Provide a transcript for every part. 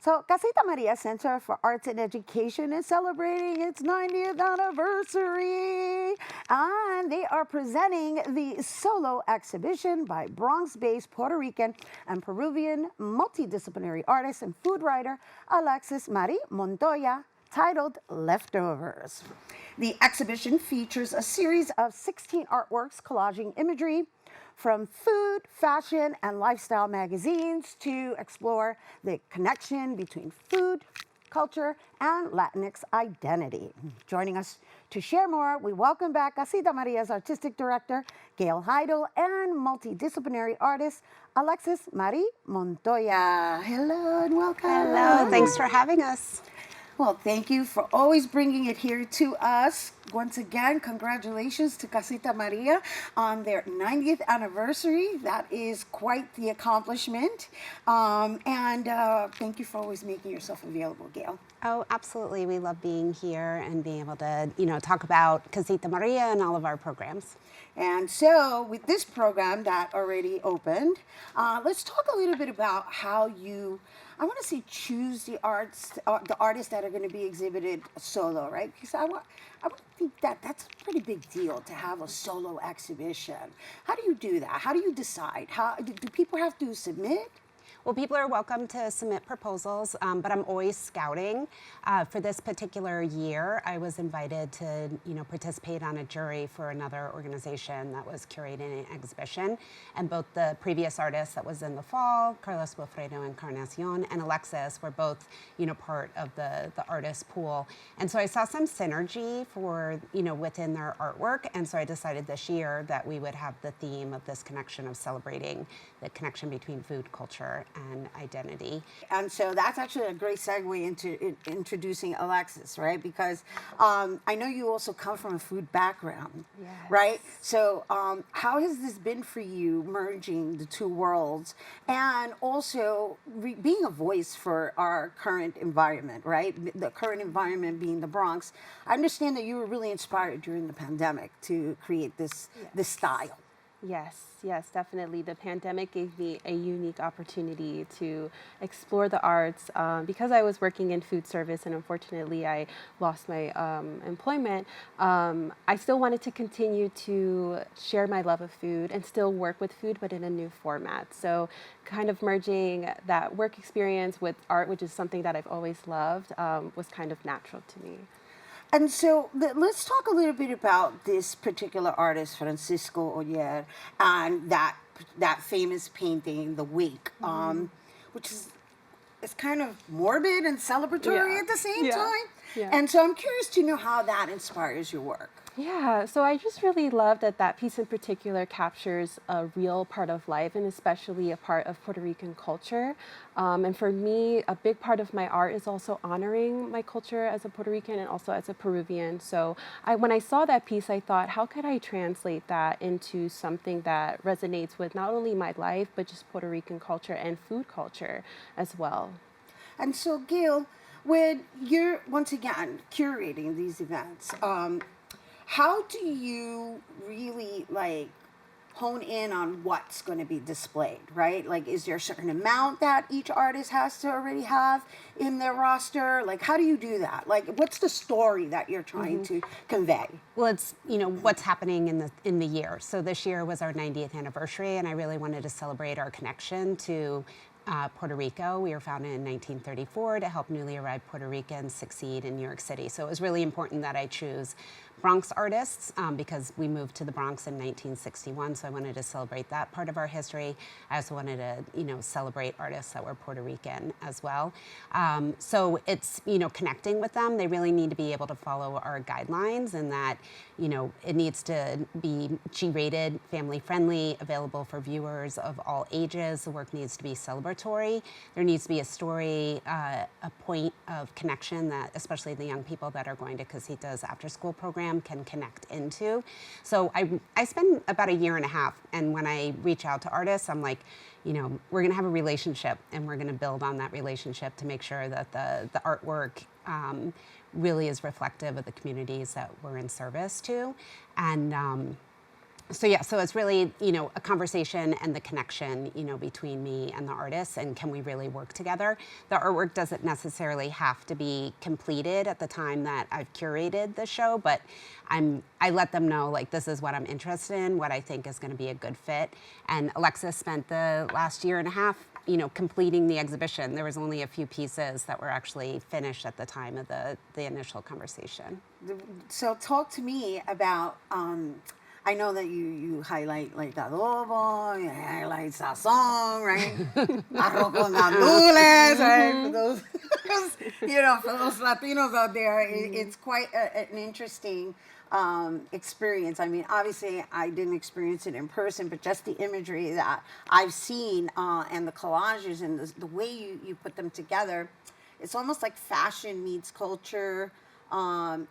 So, Casita Maria Center for Arts and Education is celebrating its 90th anniversary, and they are presenting the solo exhibition by Bronx-based Puerto Rican and Peruvian multidisciplinary artist and food writer Alexis Montoya, titled Leftovers. The exhibition features a series of 16 artworks collaging imagery from food, fashion, and lifestyle magazines to explore the connection between food, culture, and Latinx identity. Joining us to share more, we welcome back Casita Maria's artistic director, Gail Heidel, and multidisciplinary artist, Alexis Montoya. Hello and welcome. Hello, thanks for having us. Well, thank you for always bringing it here to us. Once again, congratulations to Casita Maria on their 90th anniversary. That is quite the accomplishment. Thank you for always making yourself available, Gail. Oh, absolutely. We love being here and being able to, talk about Casita Maria and all of our programs. And so with this program that already opened, let's talk a little bit about how you, I want to say, choose the artists that are going to be exhibited solo, right? Because I would think that's a pretty big deal to have a solo exhibition. How do you do that? How do you decide? How do people have to submit? Well, people are welcome to submit proposals, but I'm always scouting. For this particular year, I was invited to, participate on a jury for another organization that was curating an exhibition. And both the previous artist that was in the fall, Carlos Wilfredo Encarnacion, and Alexis were both, part of the artist pool. And so I saw some synergy for, within their artwork. And so I decided this year that we would have the theme of this connection of celebrating the connection between food, culture, and identity. And so that's actually a great segue into introducing Alexis, right? Because I know you also come from a food background, yes. right? So how has this been for you, merging the two worlds and also being a voice for our current environment, right? The current environment being the Bronx. I understand that you were really inspired during the pandemic to create this style. Yes, definitely. The pandemic gave me a unique opportunity to explore the arts. Because I was working in food service and unfortunately I lost my employment, I still wanted to continue to share my love of food and still work with food, but in a new format. So kind of merging that work experience with art, which is something that I've always loved, was kind of natural to me. And so let's talk a little bit about this particular artist, Francisco Oller, and that famous painting, The Wake, which is kind of morbid and celebratory at the same time. Yeah. And so I'm curious to know how that inspires your work. Yeah, so I just really love that piece in particular captures a real part of life and especially a part of Puerto Rican culture. And for me, a big part of my art is also honoring my culture as a Puerto Rican and also as a Peruvian. So when I saw that piece, I thought, how could I translate that into something that resonates with not only my life, but just Puerto Rican culture and food culture as well. And so, Gail, when you're, once again, curating these events, how do you really hone in on what's going to be displayed, right? Like, is there a certain amount that each artist has to already have in their roster? Like, how do you do that? Like, what's the story that you're trying to convey? Well, it's, what's happening in the year. So this year was our 90th anniversary, and I really wanted to celebrate our connection to Puerto Rico. We were founded in 1934 to help newly arrived Puerto Ricans succeed in New York City. So it was really important that I choose Bronx artists because we moved to the Bronx in 1961, so I wanted to celebrate that part of our history. I also wanted to, celebrate artists that were Puerto Rican as well. So it's, connecting with them. They really need to be able to follow our guidelines and that, it needs to be G-rated, family-friendly, available for viewers of all ages. The work needs to be celebratory. There needs to be a story, a point of connection that, especially the young people that are going to Casita's after-school program, can connect into. So I spend about a year and a half, and when I reach out to artists, I'm like, we're gonna have a relationship and we're gonna build on that relationship to make sure that the artwork really is reflective of the communities that we're in service to. And So yeah, so it's really, a conversation and the connection, between me and the artists, and can we really work together? The artwork doesn't necessarily have to be completed at the time that I've curated the show, but I let them know, like, this is what I'm interested in, what I think is going to be a good fit. And Alexis spent the last year and a half, completing the exhibition. There was only a few pieces that were actually finished at the time of the initial conversation. So talk to me about, I know that you highlight like the adobo, you highlight sazon, right? Arroz con gandules, right? For those, for those Latinos out there, it's quite an interesting experience. I mean, obviously, I didn't experience it in person, but just the imagery that I've seen and the collages and the way you put them together, it's almost like fashion meets culture, and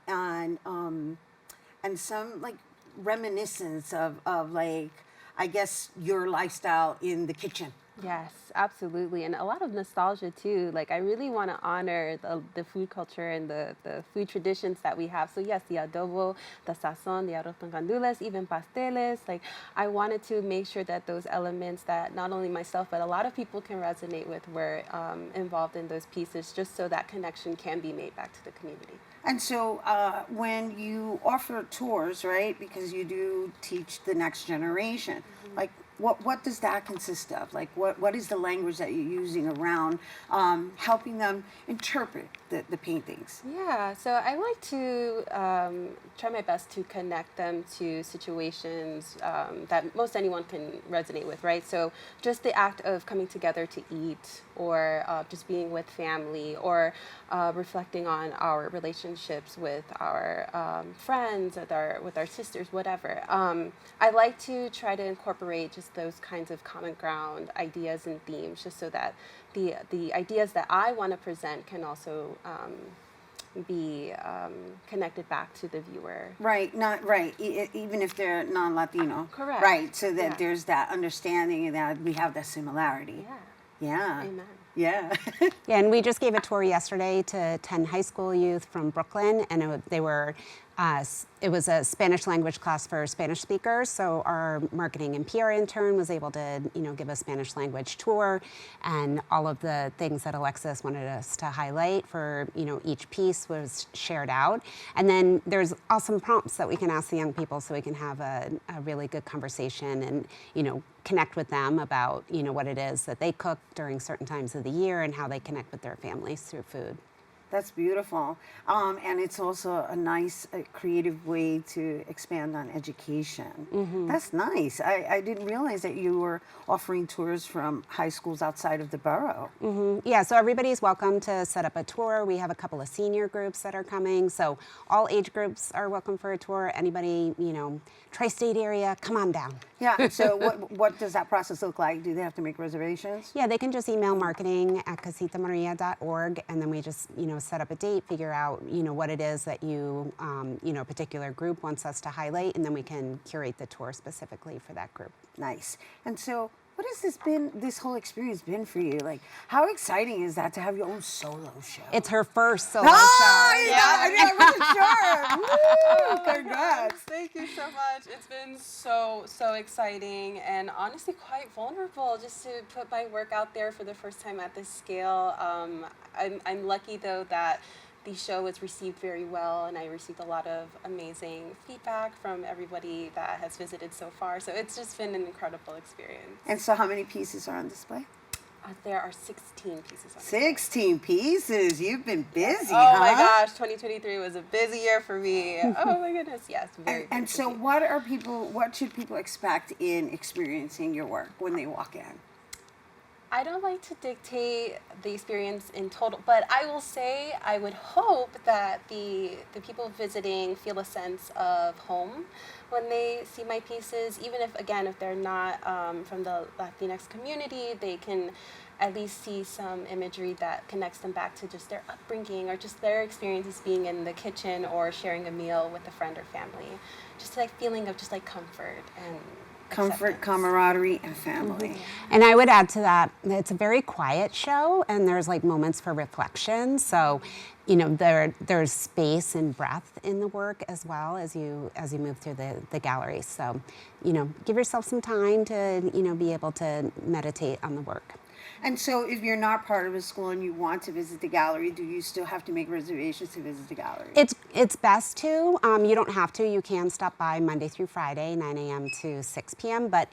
some like reminiscence of like, I guess, your lifestyle in the kitchen. Yes, absolutely. And a lot of nostalgia too. Like, I really want to honor the food culture and the food traditions that we have. So yes, the adobo, the sazon, the arroz con gandules, even pasteles. Like, I wanted to make sure that those elements that not only myself, but a lot of people can resonate with were involved in those pieces, just so that connection can be made back to the community. And so when you offer tours, right, because you do teach the next generation, like what does that consist of? Like what is the language that you're using around helping them interpret the paintings? Yeah, so I like to try my best to connect them to situations that most anyone can resonate with, right? So just the act of coming together to eat, or just being with family, or reflecting on our relationships with our friends, with our sisters, whatever. I like to try to incorporate just those kinds of common ground ideas and themes, just so that the ideas that I want to present can also be connected back to the viewer. Right, not right. Even if they're non-Latino. Correct. Right, so that there's that understanding and that we have that similarity. Yeah. Yeah. Amen. Yeah. Yeah, and we just gave a tour yesterday to 10 high school youth from Brooklyn, and it was a Spanish language class for Spanish speakers. So our marketing and PR intern was able to, give a Spanish language tour, and all of the things that Alexis wanted us to highlight for, each piece was shared out. And then there's awesome prompts that we can ask the young people, so we can have a really good conversation and, connect with them about, what it is that they cook during certain times of the year and how they connect with their families through food. That's beautiful. And it's also a nice, creative way to expand on education. Mm-hmm. That's nice. I didn't realize that you were offering tours from high schools outside of the borough. Mm-hmm. Yeah, so everybody's welcome to set up a tour. We have a couple of senior groups that are coming. So all age groups are welcome for a tour. Anybody, tri-state area, come on down. Yeah, so what does that process look like? Do they have to make reservations? Yeah, they can just email marketing@casitamaria.org, and then we just, set up a date, figure out, what it is that you, a particular group wants us to highlight, and then we can curate the tour specifically for that group. Nice. And so what has this whole experience been for you? Like, how exciting is that to have your own solo show? It's her first solo show. I wasn't sure. Woo, congrats. Thank you so much. It's been so exciting and honestly quite vulnerable just to put my work out there for the first time at this scale. I'm lucky though that the show was received very well, and I received a lot of amazing feedback from everybody that has visited so far. So it's just been an incredible experience. And so how many pieces are on display? There are 16 pieces on 16 pieces. You've been busy, Oh huh? my gosh, 2023 was a busy year for me. Oh my goodness, yes, very And busy. so what should people expect in experiencing your work when they walk in? I don't like to dictate the experience in total, but I will say I would hope that the people visiting feel a sense of home when they see my pieces, even if they're not from the Latinx community, they can at least see some imagery that connects them back to just their upbringing or just their experiences being in the kitchen or sharing a meal with a friend or family. Just like feeling of just like comfort comfort, camaraderie, and family. And I would add to that, it's a very quiet show, and there's like moments for reflection. So, you know, there's space and breath in the work as well as you move through the gallery. So, you know, give yourself some time to, you know, be able to meditate on the work. And so if you're not part of a school and you want to visit the gallery, do you still have to make reservations to visit the gallery? It's best to. You don't have to. You can stop by Monday through Friday, 9 a.m. to 6 p.m. But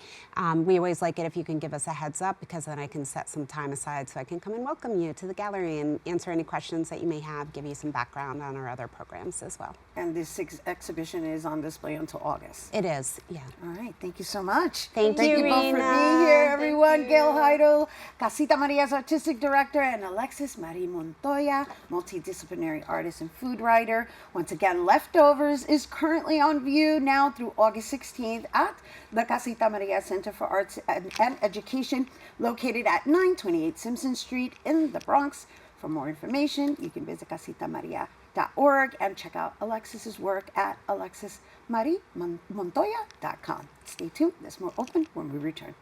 we always like it if you can give us a heads up, because then I can set some time aside so I can come and welcome you to the gallery and answer any questions that you may have, give you some background on our other programs as well. And this exhibition is on display until August. It is, yeah. All right, thank you so much. Thank you you, both for Rhina. being here, everyone. Gail Heidel, Casita Maria's artistic director, and Alexis Montoya, multidisciplinary artist and food writer. Once again, Leftovers is currently on view now through August 16th at the Casita Maria Center for Arts and Education, located at 928 Simpson Street in the Bronx. For more information, you can visit casitamaria.org and check out Alexis's work at alexismontoya.com. Stay tuned. There's more open when we return.